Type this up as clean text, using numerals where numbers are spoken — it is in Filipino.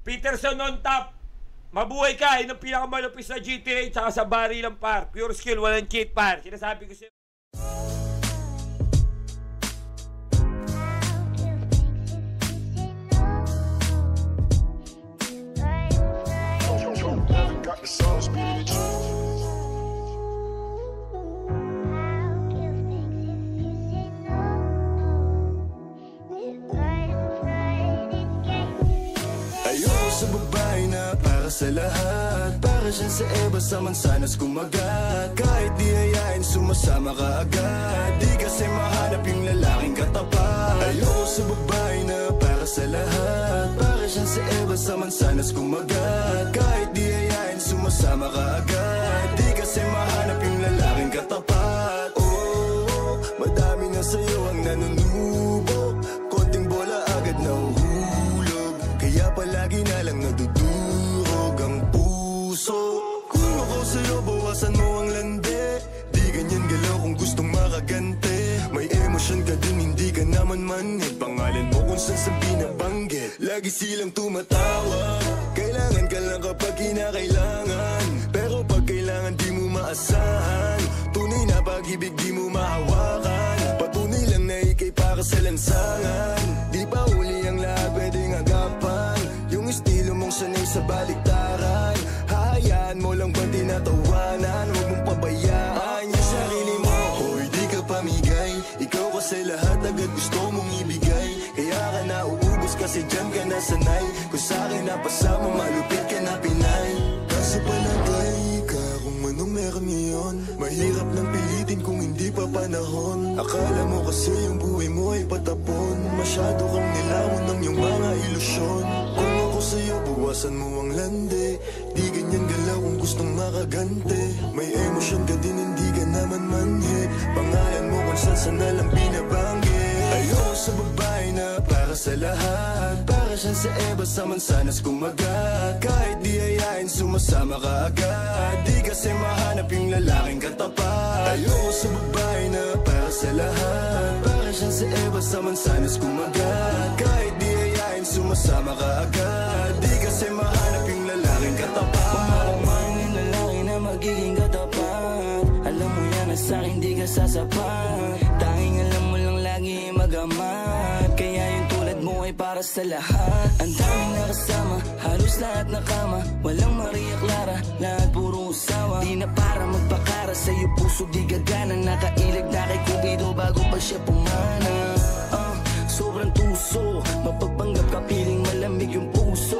Peterson on top. Mabuhay ka. Yun ang pinakamalupis na GTA. Tsaka sa bari lang par. Pure skill. Walang cheat par. Sinasabi ko sa'yo. Got the soul speed. Ayoko sa babae na para sa lahat. Para siya sa Eva sa mansanas kumagat. Kahit di hayain sumasama ka agad. Di kasi mahanap yung lalaking katapat. Ayoko sa babae na para sa lahat. Para siya sa Eva sa mansanas kumagat. Kahit di hayain sumasama ka agad. Di kasi mahanap yung lalaking katapat. Oh, madami na sa'yo ang nanunubo. Konting bola agad na uhulog. Kaya palagi na lang nadudurog ang puso. Kung ako sa'yo, bawasan mo ang lande. Di ganyan galaw kung gustong makagante. May emosyon ka din, hindi ka naman manhid. Pangalan mo kung saan sa binabanggit. Lagi silang tumatawag. Kailangan ka lang kapag kinakailangan. Pero pag kailangan di mo maasahan. Tunay na pag-ibig di mo mahawakan. Patunay lang na ikay para sa lansangan. Di pa uli ang lahat pwedeng agapan. Yung estilo mong sanay sa baliktaran. Hahayaan mo lang bang tinatawanan. Huwag mong pabayaan yung sarili mo. Hoy di ka pamigay. Ikaw kasi lahat agad gusto mong ibigay. Kaya ka nauubos kasi dyan ka nasanay. Kung sa'kin napasama malupit ka na Pinay. Kasi palagay ka kung anong meron ngayon. Mahirap lang pilitin kung hindi pa panahon. Akala mo kasi yung buhay mo ay patapon. Masyado kang nilamon ng iyong mga ilusyon. Kung ako sa'yo bawasan mo ang lande. Di ganyan galaw kung gustong makagante. May emosyon ka din hindi ka naman manhi. Pangalan mo kung saan na lang binabanggit. Ayoko sa babae na para sa lahat. Para siya sa Eva sa mansanas kumagat. Kahit di hayain sumasama ka agad. Di kasi mahanap yung lalaking katapat. Ayoko sa babae na para sa lahat. Para siya sa Eva sa mansanas kumagat. Kahit di hayain sumasama ka agad. Di kasi mahanap yung lalaking katapat. Pumalaman yung lalaki na magiging katapat. Alam mo yan na sa'kin di ka sasapat. Tanging alam mo lang lagi magamat. Kaya yung tulad mo ay para sa lahat. Ang daming nakasama, halos lahat nakama. Walang Maria Clara, lahat puro usawa. Di na para magpakara, sa'yo puso di gagana. Nakailag na kay Cupido bago pa siya pumana. Sobrang tuso, mapagpanggap ka piling malamig yung puso.